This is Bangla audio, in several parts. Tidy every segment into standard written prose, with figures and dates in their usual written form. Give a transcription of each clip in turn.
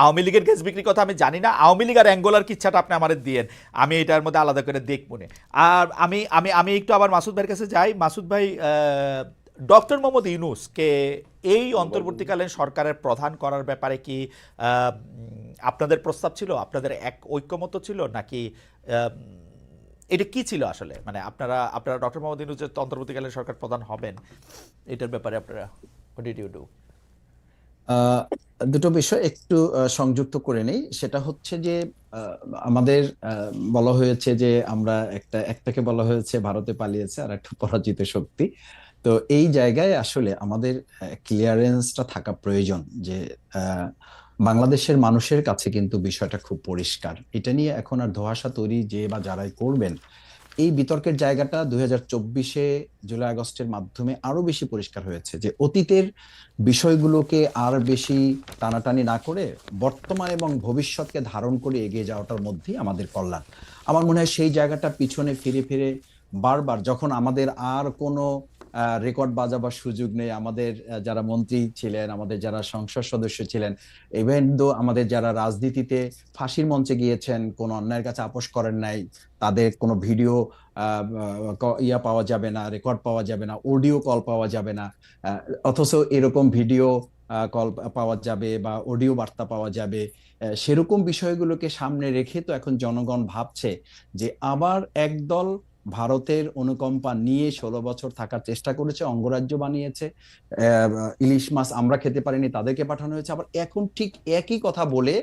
আওয়ামী লীগের গ্যাস বিক্রির কথা আমি জানি না, আওয়ামী লীগ আর অ্যাঙ্গোলার কিচ্ছাটা আপনি আমাদের দিয়েন, আমি এটার মধ্যে আলাদা করে দেখব না। আর আমি আমি আমি একটু আবার মাসুদ ভাইয়ের কাছে যাই। মাসুদ ভাই, ডক্টর মোহাম্মদ ইউনূসকে এই অন্তর্বর্তীকালীন সরকারের প্রধান করার ব্যাপারে কি আপনাদের প্রস্তাব ছিল, আপনাদের এক ঐক্যমত ছিল, নাকি এটা কি ছিল আসলে? মানে আপনারা আপনারা ডক্টর মোহাম্মদ ইউনূস যে অন্তর্বর্তীকালীন সরকার প্রধান হবেন, এটার ব্যাপারে আপনারা হোয়াট ডিড ইউ ডু? আহ, দুটো বিষয় একটু সংযুক্ত করে নেই। সেটা হচ্ছে যে আহ, আমাদের বলা হয়েছে যে আমরা একটাকে বলা হয়েছে ভারতে পালিয়েছে আর একটা পরাজিত শক্তি। তো এই জায়গায় আসলে আমাদের ক্লিয়ারেন্সটা থাকা প্রয়োজন যে আহ, বাংলাদেশের মানুষের কাছে কিন্তু বিষয়টা খুব পরিষ্কার। এটা নিয়ে এখন আর ধোঁয়াশা তৈরি যে বা যারাই করবেন, এই বিতর্কের জায়গাটা 2024-এ জুলাই আগস্টের মাধ্যমে আরো বেশি পরিষ্কার হয়েছে যে অতীতের বিষয়গুলোকে আর বেশি টানাটানি না করে বর্তমান এবং ভবিষ্যৎকে ধারণ করে এগিয়ে যাওয়াটার মধ্যেই আমাদের কল্যাণ। আমার মনে হয় সেই জায়গাটা পিছনে ফিরে ফিরে বারবার যখন আমাদের আর কোনো রেকর্ড বাজাবার সুযোগ নেই, আমাদের যারা মন্ত্রী ছিলেন, আমাদের যারা সংসদ সদস্য ছিলেন, ইভেন দো আমাদের যারা রাজনীতিতে ফাঁসির মঞ্চে গিয়েছেন, কোনো অন্যায়ের কাছে আপোস করেন নাই, তাদের কোনো ভিডিও পাওয়া যাবে না, রেকর্ড পাওয়া যাবে না, অডিও কল পাওয়া যাবে না। আহ, অথচ এরকম ভিডিও কল পাওয়া যাবে বা অডিও বার্তা পাওয়া যাবে। সেরকম বিষয়গুলোকে সামনে রেখে তো এখন জনগণ ভাবছে যে আবার একদল ভারতের অনুকম্পা নিয়ে 16 বছর থাকার চেষ্টা করেছে, অঙ্গরাজ্য বানিয়েছে। ইলিশ মাছ আমরা খেতে পারিনি, তাদেরকে পাঠানো হয়েছে। আবার এখন ঠিক একই কথা বলে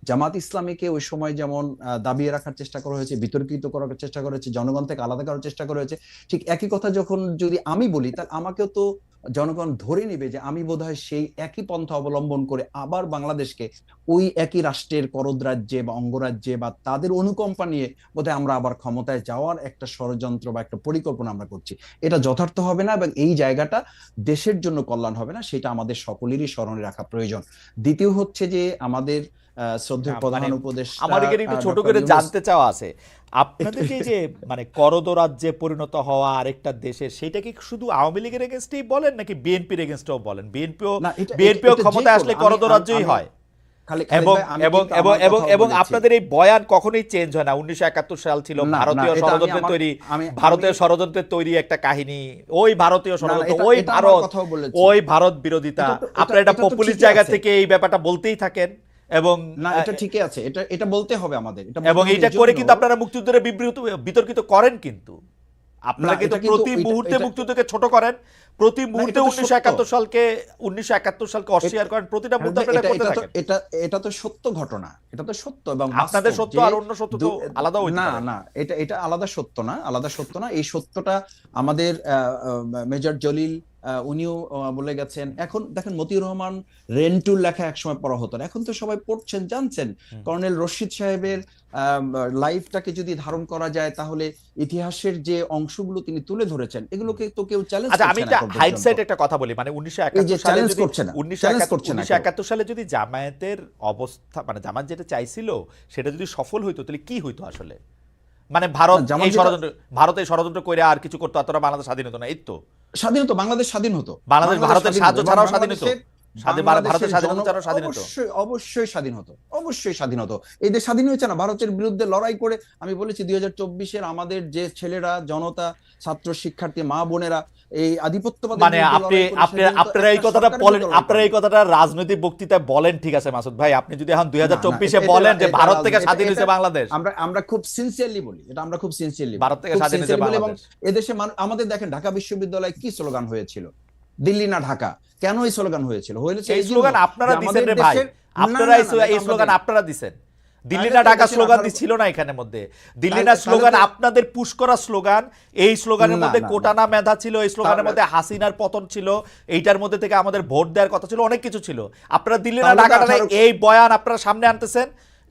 জামাত ইসলামীকে ওই সময় যেমন দাবিয়ে রাখার চেষ্টা করা হয়েছে, বিতর্কিত করার চেষ্টা করা হয়েছে, জনগণ থেকে আলাদা করার চেষ্টা করা হয়েছে। ঠিক একই কথা যখন যদি আমি বলি, তাহলে আমাকেও তো জনগণ ধরে নিবে যে আমি বোধহয় সেই একই পন্থা অবলম্বন করে আবার বাংলাদেশকে ওই একই রাষ্ট্রের করদ রাজ্যে বা অঙ্গরাজ্যে বা তাদের অনুকম্পা নিয়ে বোধহয় আমরা আবার ক্ষমতায় যাওয়ার একটা ষড়যন্ত্র বা একটা পরিকল্পনা আমরা করছি। এটা যথার্থ হবে না এবং এই জায়গাটা দেশের জন্য কল্যাণ হবে না, সেটা আমাদের সকলেরই স্মরণে রাখা প্রয়োজন। দ্বিতীয় হচ্ছে যে আমাদের শ্রদ্ধেয় মানে প্রধান উপদেষ্টা আমার এখানে একটু ছোট ডক্টর করে ইউনূস। জানতে চাওয়া আছে, আপনাদের যে যে মানে করদ রাজ্যে পরিণত হওয়া আরেকটা দেশের, সেটা কি শুধু আওয়ামী লীগের এগেনস্টেই বলেন নাকি বিএনপির এগেনস্টেও বলেন? বিএনপিও না, এটা এটা বিএনপিও এটা যে ক্ষমতায় কোনো আসলে আমি করদ আমি রাজ্যই আমি হয়। খালিদ এবং ভাই, আমি এবং কিন্তু এবং আমার এবং কথাও এবং বলেছি। আপনাদের এই বয়ান কখনোই চেঞ্জ হয় না। 1971 সাল ছিল না না, ভারতীয় এটা আমি ষড়যন্ত্রের আমার তৈরি, আমি আমি ভারতীয় ষড়যন্ত্রের তৈরি একটা কাহিনী। ওই ভারতীয় না না, ষড়যন্ত্র, এটা ওই এটা আমার ভারত, কথাও বলেছি। ওই ভারত বিরোধিতা। এটা আপনারা এটা এটা তো পপুলিস্ট ঠিকই জায়গা আছে। থেকে এই ব্যাপারটা বলতেই থাকেন। এবং না, এটা ঠিকই আছে, এটা এটা বলতে হবে আমাদের, এটা এবং বলতে হবে এইটা এই করে জন্য। কিন্তু আপনারা মুক্তিযুদ্ধের বিতর্কিত করেন, কিন্তু না, আপনারা কিন্তু এটা কিন্তু প্রতি এটা মুহূর্তে এটা মুক্তিযুদ্ধকে ছোট করেন, প্রতি না, মুহূর্তে এটা তো সত্য। 1971 সালকে অস্বীকার করেন, প্রতিটা মুহূর্তে আপনারা এটা এটা করতে এটা তো থাকেন। এটা এটা তো সত্য ঘটনা, এটা তো সত্য এবং আপনাদের বাস্তব সত্য যে আর অন্য সত্য তো আলাদাও হইতে না পারে। না, এটা এটা আলাদা সত্য না, আলাদা সত্য না। এই সত্যটা আমাদের মেজর জলিল উনিও বলে গেছেন। এখন দেখেন, মতিউর রহমান রেন্টুর লেখা একসময় পড়া হতো না, এখন তো সবাই পড়ছেন, জানছেন। হুম। কর্নেল রশিদ সাহেবের লাইফটাকে যদি ধারণ করা যায়, তাহলে ইতিহাসের যে অংশগুলো তিনি তুলে ধরেছেন, এগুলোকে তো কেউ চ্যালেঞ্জ আচ্ছা, আমি করছে না একটা এখন পর্যন্ত। হাইন্ডসাইট একটা কথা বলি, মানে এই যে 1971 সালে চ্যালেঞ্জ যদি করছে না, চ্যালেঞ্জ করছে না কেউ। 1971 সালে যদি জামায়াতের অবস্থা, মানে জামাত যেটা চাইছিল সেটা যদি সফল হইতো, তাহলে কি হইতো আসলে? মানে না, জামাত যেটা ভারত এই ষড়যন্ত্র করে আর কিছু করতো, অতটা বাংলাদেশ স্বাধীন হতো না, এই তো। স্বাধীন হতো, বাংলাদেশ স্বাধীন হতো। বাংলাদেশ বাংলাদেশ ভারতের স্বাধীন হতো সাহায্য এবং ছাড়াও স্বাধীন হতো, ভারতের বাংলাদেশের স্বাধীনতা ছাড়াও স্বাধীন হতো। অবশ্যই অবশ্যই স্বাধীন হতো, অবশ্যই স্বাধীন হতো। এই দেশ স্বাধীন হয়েছে না ভারতের বিরুদ্ধে লড়াই করে। আমি বলেছি 2024-এর আমাদের যে ছেলেরা, জনতা, ছাত্র, শিক্ষার্থী, মা বোনেরা এই আধিপত্যবাদের মানে বিরুদ্ধে আপনি লড়াই করে আপনি সেদিন তো আপনারা এই একটা কথাটা সরকারের বলেন, বিরুদ্ধে লড়াই আপনারা এই করেনি। কথাটা রাজনৈতিক বক্তৃতায় বলেন, ঠিক আছে মাসুদ ভাই, আপনি যদি এখন না না, 2024-এ বলেন যে ভারত থেকে স্বাধীন হয়েছে বাংলাদেশ, আমরা আমরা খুব সিনসিয়ারলি বলি, এটা আমরা খুব সিনসিয়ারলি বলি, ভারত থেকে খুব স্বাধীন হয়েছে সিনসিয়ারলি বলি। এবং বাংলাদেশ। এদেশে আমাদের দেখেন, ঢাকা বিশ্ববিদ্যালয়ে কি স্লোগান হয়েছিল? দিল্লি না ঢাকা। কেন এই স্লোগান হয়েছিল? হয়েছে এই এই জন্য স্লোগান আপনারা যে দিছেন আমাদের রে ভাই, দেশের না আপনারা না না, এটা এই আমরা স্লোগান দেই। আপনারা দিছেন। দিল্লি তাহলে না তো ঢাকা দেশের স্লোগান 18 ছিল না এখানের মধ্যে। দিল্লি না তাহলে তাহলে স্লোগান তো আপনাদের পুশ করা স্লোগান। এই স্লোগানের না মধ্যে না না, কোটানা মেধা ছিল, এই স্লোগানের তাহলে মধ্যে হাসিনার পতন ছিল, এইটার মধ্যে থেকে আমাদের ভোট দেওয়ার কথা ছিল, অনেক কিছু ছিল। আপনারা দিল্লি না তাহলে তো ঢাকা নামে 18 এই বয়ান আপনারা সামনে আনতেছেন,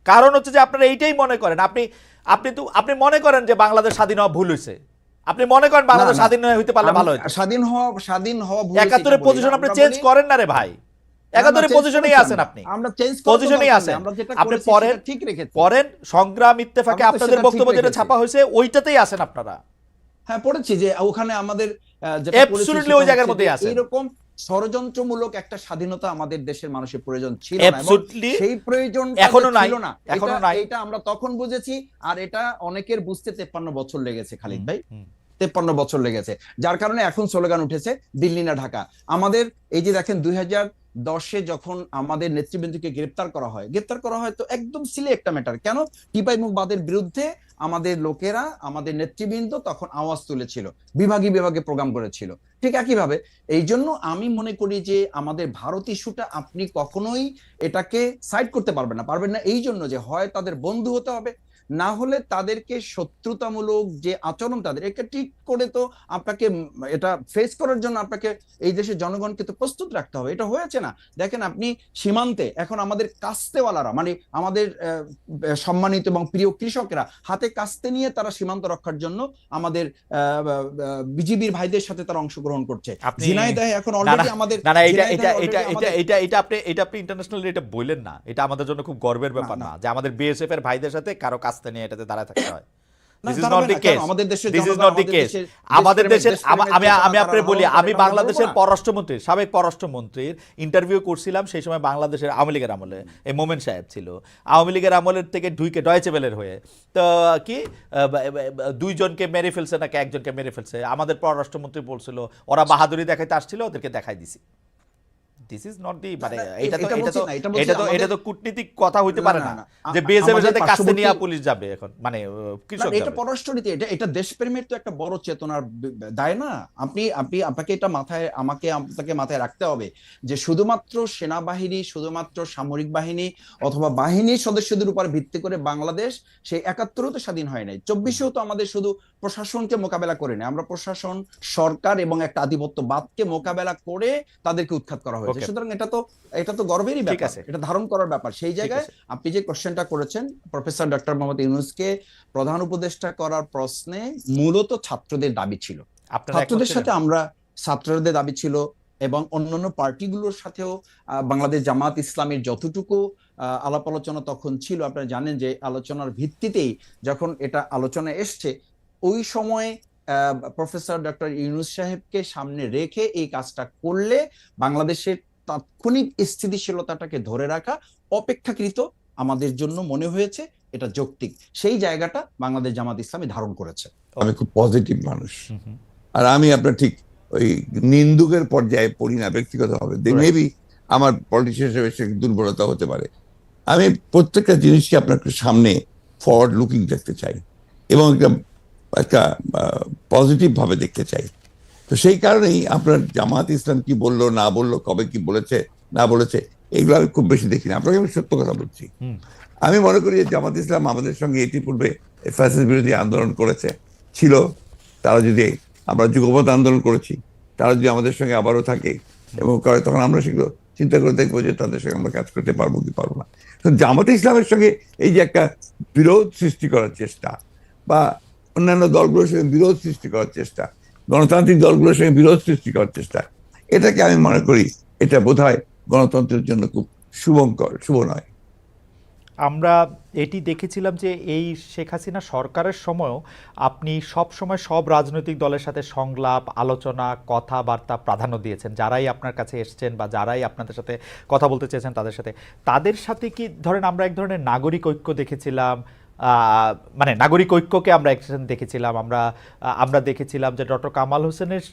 কারণ হচ্ছে যে আপনারা এইটাই মনে করেন, আপনি মনে করেন যে বাংলাদেশ স্বাধীন হওয়া ভুল হয়েছে, আপনি মনে করেন না বাংলাদেশ না, স্বাধীন হইতে পারলে আমি ভালো হতো। স্বাধীন হওয়া ভুল হয়েছে এটা 71-এর বলি না, পজিশন আপনি আমরা চেঞ্জ বলি করেন না রে ভাই, না না, 71-এর চেঞ্জ পজিশনেই করেছি আছেন আমরা, আপনি, আমরা চেঞ্জ করার তো পজিশনেই দরকার নেই, আছেন। আমরা যেটা আপনি করেছি পড়েন, সেটা ঠিক রেখেছি। সংগ্রাম ইত্তেফাকে আমরা তো আপনাদের সেটা ঠিক বক্তব্য যেটা রেখেছি। ছাপা হয়েছে ওইটাতেই আছেন আপনারা। হ্যাঁ, পড়েছি যে ওখানে আমাদের যেটা পড়েছি অ্যাবসলিউটলি সেটা ওই জায়গার হচ্ছে যে মধ্যেই আছেন। এইরকম ষড়যন্ত্রমূলক একটা স্বাধীনতা আমাদের দেশের মানুষের প্রয়োজন ছিল না, এবং অ্যাবসলিউটলি সেই প্রয়োজনটা এখনো নাই, ছিল না, এখনো এটা নাই। এটা আমরা তখন বুঝেছি। আর এটা অনেকের বুঝতে 53 বছর লেগেছে খালিদ হুম, ভাই, হুম। 53 বছর লেগেছে। যার কারণে এখন স্লোগান উঠেছে দিল্লি না ঢাকা। আমাদের এই যে দেখেন 2010-এ যখন আমাদের নেতৃবৃন্দকে গ্রেপ্তার করা হয় তো একদম সিলে একটা ম্যাটার, কেন টিপাই মুখবাদের বিরুদ্ধে আমাদের লোকেরা, আমাদের নেতৃবৃন্দ তখন আওয়াজ তুলেছিল, বিভাগে বিভাগে প্রোগ্রাম করেছিল। ঠিক একইভাবে এই জন্য আমি মনে করি যে আমাদের ভারত ইস্যুটা আপনি কখনোই এটাকে সাইড করতে পারবেন না, এই জন্য যে হয় তাদের বন্ধু হতে হবে, না হলে তাদেরকে শত্রুতামূলক যে আচরণ তাদের, এটা ঠিক করে তো আপনাকে এটা ফেস করার জন্য আপনাকে এই দেশের জনগণকে তো প্রস্তুত রাখতে হবে। এটা হয়েছে না, দেখেন আপনি সীমান্তে এখন আমাদের কাস্তেওয়ালারা, মানে আমাদের সম্মানিত এবং প্রিয় কৃষকরা হাতে কাস্তে নিয়ে তারা সীমান্ত রক্ষার জন্য আমাদের বিজিবির ভাইদের সাথে তারা অংশগ্রহণ করছে। আপনি ঝিনাইদহে এখন না না অলরেডি আমাদের না না, এটা এটা ঝিনাইদহে এটা অলরেডি এটা আমাদের এটা এটা আপনি ইন্টারন্যাশনালি এটা বললেন না, এটা আমাদের জন্য খুব গর্বের ব্যাপার না না যে আমাদের বিএসএফ এর ভাইদের সাথে কারো কাস্তে নিয়ে এটাতে দাঁড়ায় থাকতে হয়। না, দিস ইজ দাঁড়াবে নট দি না কেন? কেস, আমাদের দেশের দিস ইজ জনগণ, নট দি আমাদের কেস। দেশের আমাদের দেশের দেশপ্রেমের আমি চেতনা আমি তারা আপনার বলি, লালন করে, আমি এটা আমরা বলবো বাংলাদেশের না? পররাষ্ট্রমন্ত্রী, সাবেক পররাষ্ট্রমন্ত্রীর ইন্টারভিউ করছিলাম, সেই সময় বাংলাদেশের আওয়ামী লীগের আমলে এই মোমেন সাহেব ছিল, আওয়ামী লীগের আমলের থেকে ঢুকে ডয়েচে বেলের হয়ে তো কি দুইজনকে মেরে ফেলছে নাকি একজনকে মেরে ফেলছে, আমাদের পররাষ্ট্রমন্ত্রী বলছিল ওরা বাহাদুরি দেখাইতে আসছিল, ওদেরকে দেখাই দিছি। দিস ইজ নট দি, মানে এটা তো এটা এটা বলছি তো না, এটা বলছি এটা তো এটা আমাদের তো কূটনীতিক কথা হইতে না পারে না না না যে বিএসএফ এর আমাদের সাথে কাস্তে নিয়ে পার্শ্ববর্তী পুলিশ যাবে এখন, মানে না, কৃষক এটা যাবে। পররাষ্ট্রনীতি, এটা এটা দেশপ্রেমের তো একটা বড় চেতনার দায় না? আপনি আপনি আপনাকে এটা মাথায়, আপনাকে মাথায় রাখতে হবে যে শুধুমাত্র সেনাবাহিনী, শুধুমাত্র সামরিক বাহিনী অথবা বাহিনীর সদস্যদের উপর ভিত্তি করে বাংলাদেশ সেই 71-ও তো স্বাধীন হয় নাই, 24-এও তো আমাদের শুধু প্রশাসনকে মোকাবেলা করে নাই, আমরা প্রশাসন, সরকার এবং একটা আধিপত্যবাদকে মোকাবেলা করে তাদেরকে উৎখাত করা হয়েছে। ওকে, সুতরাং এটা তো গর্বেরই ঠিক ব্যাপার, আছে, এটা ধারণ করার ব্যাপার। সেই ঠিক জায়গায় আছে। আপনি যে কোশ্চেনটা করেছেন, প্রফেসর ডক্টর মোহাম্মদ ইউনূসকে প্রধান উপদেষ্টা করার প্রশ্নে মূলত ছাত্রদের দাবি ছিল, আপনারা একমত ছাত্রদের ছিলেন? সাথে আমরা, ছাত্রদের দাবি ছিল এবং অন্যান্য পার্টিগুলোর সাথেও বাংলাদেশ জামাত ইসলামের যতটুকু আলাপ আলোচনা তখন ছিল, আপনারা জানেন যে আলোচনার ভিত্তিতেই যখন এটা আলোচনা এসছে, ওই সময় প্রফেসর ডক্টর ইউনূস সাহেবকে সামনে রেখে এই কাজটা করলে বাংলাদেশের তাৎক্ষণিক স্থিতিশীলতাটাকে ধরে রাখা অপেক্ষাকৃত আমাদের জন্য মনে হয়েছে এটা যৌক্তিক। সেই জায়গাটা বাংলাদেশ জামাত ইসলামী ধারণ করেছে। আমি খুব পজিটিভ মানুষ, হুম, হুম। আর আমি আপনার ঠিক ওই নিন্দুকের পর্যায়ে পড়ি না ব্যক্তিগতভাবে। মেবি আমার পলিটিশিয়ান হিসেবে সে দুর্বলতা হতে পারে। আমি প্রত্যেকটা জিনিসকে আপনার সামনে ফরওয়ার্ড লুকিং দেখতে চাই এবং একটা পজিটিভ ভাবে দেখতে চাই। তো সেই কারণেই আপনার জামাত ইসলাম কি বললো না বললো, কবে কি বলেছে না বলেছে, এগুলো আমি খুব বেশি দেখি না। আপনাকে আমি সত্য কথা বলছি, আমি মনে করি যে জামাত ইসলাম আমাদের সঙ্গে ইতিপূর্বে ফ্যাসিস্ট বিরোধী আন্দোলন করেছে, ছিল, তারা যদি, আমরা যুগপৎ আন্দোলন করেছি, তারা যদি আমাদের সঙ্গে আবারও থাকে এবং করে, তখন আমরা সেগুলো চিন্তা করে দেখবো যে তাদের সঙ্গে আমরা কাজ করতে পারবো কি পারবো না। জামাত ইসলামের সঙ্গে এই যে একটা বিরোধ সৃষ্টি করার চেষ্টা বা অন্যান্য দলগুলোর সঙ্গে বিরোধ সৃষ্টি করার চেষ্টা, গণতান্ত্রিক দলগুলোর সঙ্গে বিরোধ সৃষ্টি করার চেষ্টা, এটাকে আমি মনে করি এটা বোধহয় গণতন্ত্রের জন্য খুব শুভঙ্কর, শুভ নয়। আমরা এটি দেখেছিলাম যে এই শেখ হাসিনা সরকারের সময়ও আপনি সব সময় সব রাজনৈতিক দলের সাথে সংলাপ, আলোচনা, কথাবার্তা প্রাধান্য দিয়েছেন, যারাই আপনার কাছে এসছেন বা যারাই আপনাদের সাথে কথা বলতে চেয়েছেন তাদের সাথে কি ধরেন আমরা এক ধরনের নাগরিক ঐক্য দেখেছিলাম, মানে নাগরিক ঐক্যকে আমরা একসাথে দেখেছিলাম, আমরা দেখেছিলাম যে ডক্টর কামাল হোসেনের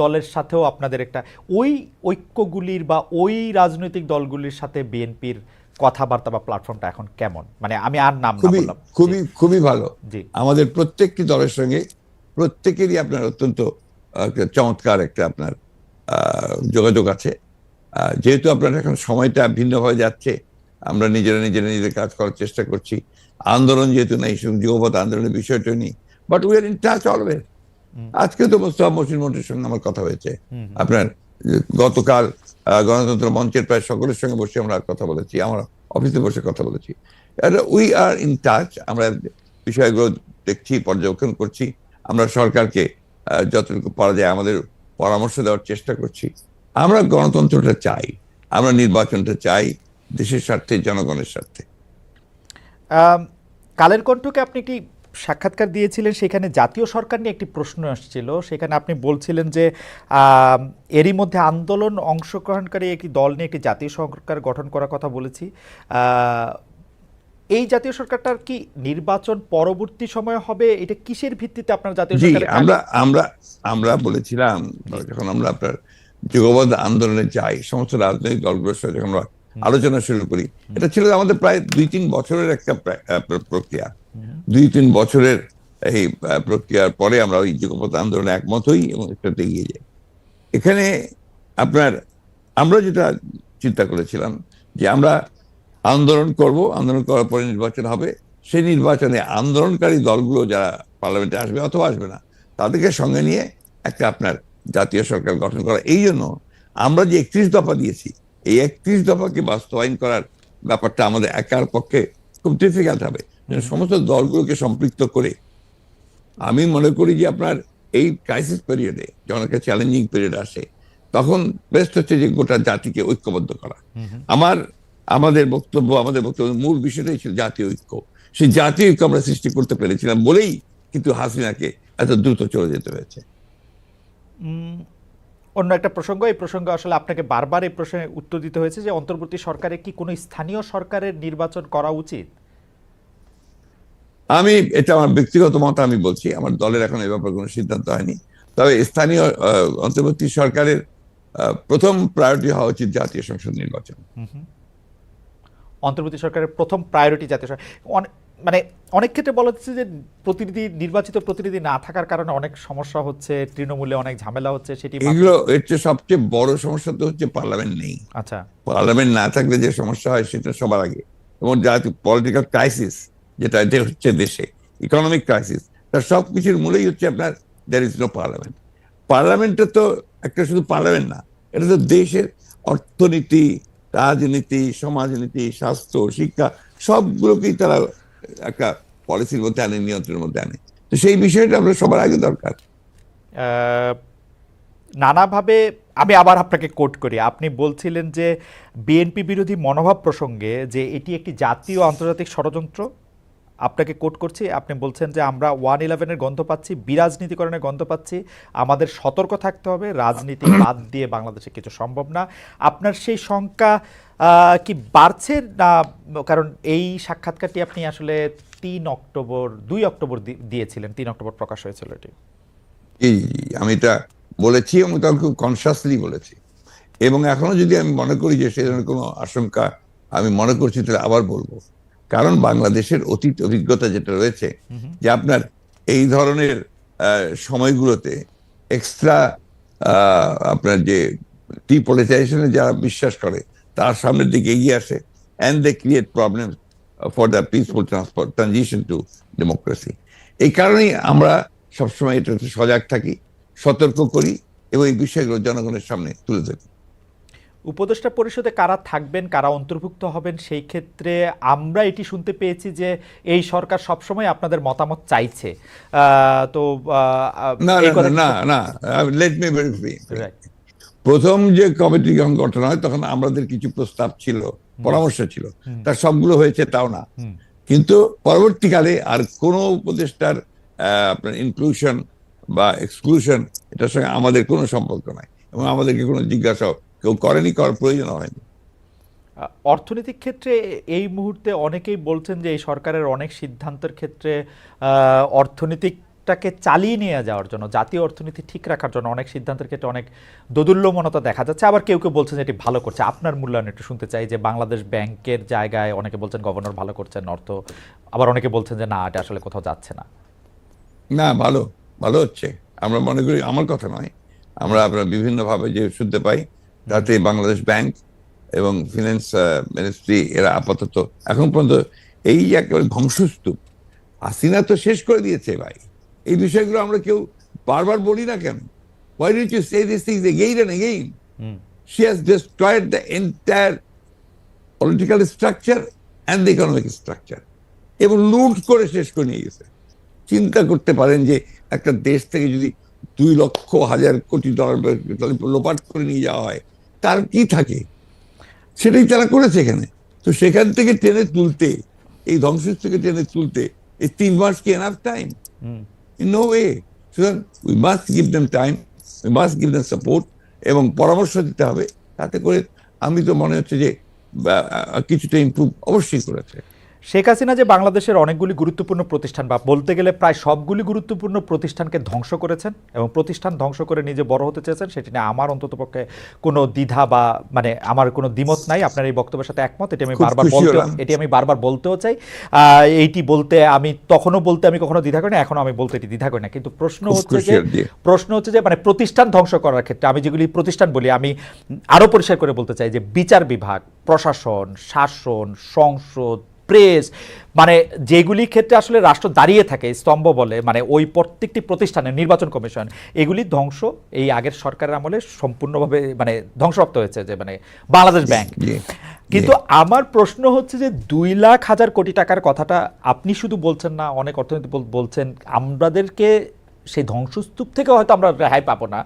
দলের সাথেও আপনাদের একটা ওই ঐক্যগুলির বা ওই রাজনৈতিক দলগুলির সাথে বিএনপির কথাবার্তা বা প্ল্যাটফর্মটা এখন কেমন? মানে আমি আর নাম না বললাম। খুবই খুবই ভালো। জি, আমাদের প্রত্যেকটি দলের সঙ্গে প্রত্যেকেরই আপনার অত্যন্ত চমৎকার একটা আপনার যোগাযোগ আছে। যেহেতু আপনার এখন সময়টা ভিন্নভাবে যাচ্ছে, আমরা নিজেদের কাজ করার চেষ্টা করছি। আন্দোলন যেহেতু নাই, যুগপৎ আন্দোলনের বিষয়টা নেই, but we are in touch always. আজকে তো মোস্তফা মহসিন মন্টুর সঙ্গে আমার কথা হয়েছে, আপনার গতকাল গণতন্ত্র মঞ্চের প্রায় সকলের সঙ্গে বসে আমরা কথা বলেছি, আমরা অফিসে বসে কথা বলেছি। উই আর ইন টাচ, আমরা বিষয়গুলো দেখছি, পর্যবেক্ষণ করছি, আমরা সরকারকে যতটুকু পারা যায় আমাদের পরামর্শ দেওয়ার চেষ্টা করছি। আমরা গণতন্ত্রটা চাই, আমরা নির্বাচনটা চাই দেশের স্বার্থে, জনগণের স্বার্থে। কালের কণ্ঠকে আপনি একটি সাক্ষাৎকার দিয়েছিলেন সেখানে জাতীয় সরকার নিয়ে একটি প্রশ্ন আসছিল, সেখানে আপনি বলছিলেন যে এরই মধ্যে আন্দোলন অংশগ্রহণকারী একটি দল নিয়ে একটি জাতীয় সরকার গঠন করার কথা বলেছি। এই জাতীয় সরকারটার কি নির্বাচন পরবর্তী সময়ে হবে? এটা কিসের ভিত্তিতে আপনার জাতীয় জি, সরকারের আমরা বলেছিলাম যখন আমরা আপনার যুগপৎ আন্দোলনে যাই, সমস্ত রাজনৈতিক দলগুলোর সাথে যখন আমরা আলোচনা শুরু করি, এটা ছিল আমাদের প্রায় 2-3 বছরের একটা প্রক্রিয়া। 2-3 বছরের এই প্রক্রিয়ার পরে আমরা ওই যুগপৎ আন্দোলনে একমত হই এবং এটাতে এগিয়ে যাই। এখানে আমরা যেটা চিন্তা করেছিলাম যে আমরা আন্দোলন করব, আন্দোলন করার পরে নির্বাচন হবে, সেই নির্বাচনে আন্দোলনকারী দলগুলো যারা পার্লামেন্টে আসবে অথবা আসবে না, তাদেরকে সঙ্গে নিয়ে একটা আপনার জাতীয় সরকার গঠন করা। এই জন্য আমরা যে 31 দফা দিয়েছি, এই 31 দফাকে বাস্তবায়ন করার ব্যাপারটা আমাদের একার পক্ষে খুব ডিফিকাল্ট হবে। সমস্ত দলগুলোকে সম্পৃক্ত করে আমি মনে করি যে আপনার এই ক্রাইসিস পিরিয়ডে যখন একটা চ্যালেঞ্জিং পিরিয়ড আসে, তখন বেস্ট হচ্ছে যে গোটা জাতিকে ঐক্যবদ্ধ করা। আমাদের বক্তব্যের মূল বিষয়টাই ছিল জাতীয় ঐক্য। সেই জাতীয় ঐক্য আমরা সৃষ্টি করতে পেরেছিলাম বলেই কিন্তু হাসিনাকে এত দ্রুত চলে যেতে হয়েছে। অন্য একটা প্রসঙ্গ, এই প্রসঙ্গে আসলে আপনাকে বারবার এই প্রশ্নের উত্তর দিতে হয়েছে যে অন্তর্বর্তী সরকারে কি কোনো স্থানীয় সরকারের নির্বাচন করা উচিত? এটা আমার ব্যক্তিগত মত, আমি বলছি আমার দলের এখন এই ব্যাপারে কোনো সিদ্ধান্ত হয়নি। তবে স্থানীয় অন্তর্বর্তী সরকারের প্রথম প্রায়োরিটি হওয়া উচিত জাতীয় সংসদ নির্বাচন। অন্তর্বর্তী সরকারের প্রথম প্রায়োরিটি জাতীয় মানে অনেক ক্ষেত্রে বলা হচ্ছে যে নির্বাচিত প্রতিনিধি না থাকার কারণে অনেক সমস্যা হচ্ছে, তৃণমূলে অনেক ঝামেলা হচ্ছে, সেটি এর চেয়ে সবচেয়ে বড় সমস্যা তো হচ্ছে পার্লামেন্ট নেই। আচ্ছা, পার্লামেন্ট না থাকলে যে সমস্যা হয় সেটা সবার আগে, এবং জাতীয় পলিটিক্যাল ক্রাইসিস যেটা হচ্ছে দেশে, ইকোনমিক ক্রাইসিস, তার সবকিছুর মূলেই হচ্ছে আপনার দেয়ার ইজ নো পার্লামেন্ট। পার্লামেন্টটা তো একটা শুধু পার্লামেন্ট না, এটা তো দেশের অর্থনীতি, রাজনীতি, সমাজনীতি, স্বাস্থ্য, শিক্ষা সবগুলোকেই তারা একটা পলিসির মধ্যে আনে, নিয়ন্ত্রণের মধ্যে আনে। তো সেই বিষয়টা আমরা সবার আগে দরকার। নানাভাবে আমি আবার আপনাকে কোট করি, আপনি বলছিলেন যে বিএনপি বিরোধী মনোভাব প্রসঙ্গে যে এটি একটি জাতীয় আন্তর্জাতিক ষড়যন্ত্র। আপনাকে কোট করছি, আপনি বলছেন যে আমরা 111-এর গন্ধ পাচ্ছি, বিরাজনীতিকরণের গন্ধ পাচ্ছি, আমাদের সতর্ক থাকতে হবে, রাজনীতি বাদ দিয়ে বাংলাদেশে কিছু সম্ভব না। আপনার সেই শঙ্কা কি বাড়ছে না? কারণ এই সাক্ষাৎকারটি আপনি আসলে 2 অক্টোবর দিয়েছিলেন, 3 অক্টোবর প্রকাশ হয়েছিল এটি। আমি এটা বলেছি এবং তখন খুব কনসাসলি বলেছি, এবং এখনো যদি আমি মনে করি যে সে ধরনের কোনো আশঙ্কা আমি মনে করছি, তাহলে আবার বলবো। কারণ বাংলাদেশের অতীত অভিজ্ঞতা যেটা রয়েছে যে আপনার এই ধরনের সময়গুলোতে এক্সট্রা আপনার যে ডিপলিটাইজেশনে যারা বিশ্বাস করে তার সামনের দিকে এগিয়ে আসে, and they create problem for the peaceful transition to democracy. এই কারণেই আমরা সবসময় এটা সজাগ থাকি, সতর্ক করি এবং এই বিষয়গুলো জনগণের সামনে তুলে ধরি। উপদেষ্টা পরিষদে কারা থাকবেন, কারা অন্তর্ভুক্ত হবেন, সেই ক্ষেত্রে আমরা এটি শুনতে পেয়েছি যে এই সরকার সবসময় আপনাদের মতামত চাইছে। তো লেট মি ভেরিফাই। প্রথম যে কমিটি যখন গঠন হয় তখন আমাদের কিছু প্রস্তাব ছিল, পরামর্শ ছিল, তার সবগুলো হয়েছে তাও না। কিন্তু পরবর্তীকালে আর কোনো উপদেষ্টার আপনার ইনক্লুশন বা এক্সক্লুশন এটার সঙ্গে আমাদের কোনো সম্পর্ক নাই, এবং আমাদেরকে কোনো জিজ্ঞাসা কেউ করেনি, করার প্রয়োজন হয়নি। অর্থনৈতিক ক্ষেত্রে এই মুহূর্তে অনেকেই বলছেন যে এই সরকারের অনেক সিদ্ধান্তের ক্ষেত্রে অর্থনীতিটাকে চালিয়ে নিয়ে যাওয়ার জন্য, জাতীয় অর্থনীতি ঠিক রাখার জন্য অনেক সিদ্ধান্তের ক্ষেত্রে অনেক দোদুল্যমনতা দেখা যাচ্ছে। আবার কেউ কেউ বলছেন যে এটি ভালো করছে। আপনার মূল্যায়ন একটু শুনতে চাই যে বাংলাদেশ ব্যাংকের জায়গায় অনেকে বলছেন গভর্নর ভালো করছেন অর্থ, আবার অনেকে বলছেন যে না, এটা আসলে কোথাও যাচ্ছে না। না, ভালো হচ্ছে আমরা মনে করি। আমার কথা নয়, আমরা আপনার বিভিন্নভাবে যে শুনতে পাই, তাতে বাংলাদেশ ব্যাংক এবং ফিনান্স মিনিস্ট্রি এরা আপাতত এখন পর্যন্ত এই একেবারে ধ্বংসস্তূপ হাসিনা তো শেষ করে দিয়েছে ভাই। এই বিষয়গুলো আমরা কেউ বারবার বলি না কেন? Why don't you say these things again and again? She has destroyed the entire political structure and the economic structure, এবং লুট করে শেষ করে নিয়ে গেছে। চিন্তা করতে পারেন যে একটা দেশ থেকে যদি 2,00,000 কোটি ডলার লোপাট করে নিয়ে যাওয়া হয়, তার কি থাকে? সেটাই তারা করেছে এখানে। তো সেখান থেকে টেনে তুলতে, এই ধ্বংস থেকে টেনে তুলতে Is 3 months enough time? In no way. So we must give them time, we must give them support, এবং পরামর্শ দিতে হবে, তাতে করে আমি তো মনে হচ্ছে যে কিছুটা ইমপ্রুভ অবশ্যই করেছে। শেখ হাসিনা যে বাংলাদেশের অনেকগুলি গুরুত্বপূর্ণ প্রতিষ্ঠান বা বলতে গেলে প্রায় সবগুলি গুরুত্বপূর্ণ প্রতিষ্ঠানকে ধ্বংস করেছেন এবং প্রতিষ্ঠান ধ্বংস করে নিজে বড় হতে চেয়েছেন, সেটি নিয়ে আমার অন্ততপক্ষে কোনো দ্বিধা বা মানে আমার কোনো দ্বিমত নাই। আপনার এই বক্তব্যের সাথে একমত, এটি আমি বারবার বলতেও চাই। এইটি বলতে আমি তখনও বলতে আমি কখনো দ্বিধা করি না, এখনো আমি বলতে এটি দ্বিধা করি না। কিন্তু প্রশ্ন হচ্ছে যে মানে প্রতিষ্ঠান ধ্বংস করার ক্ষেত্রে আমি যেগুলি প্রতিষ্ঠান বলি, আমি আরও পরিষ্কার করে বলতে চাই যে বিচার বিভাগ, প্রশাসন, শাসন, সংসদ, প্রেস, মানে যেগুলি ক্ষেত্রে আসলে রাষ্ট্র দাঁড়িয়ে থাকে স্তম্ভ বলে, মানে ওই প্রত্যেকটি প্রতিষ্ঠানের নির্বাচন কমিশন, এগুলি ধ্বংস এই আগের সরকারের আমলে সম্পূর্ণভাবে মানে ধ্বংসপ্রাপ্ত হয়েছে, যে মানে বাংলাদেশ ব্যাংক। কিন্তু আমার প্রশ্ন হচ্ছে যে 2,00,000 কোটি টাকার কথাটা আপনি শুধু বলছেন না, অনেক অর্থনীতি বলছেন, আমাদেরকে সেই ধ্বংসস্তূপ থেকে হয়তো আমরা রেহাই পাবো না,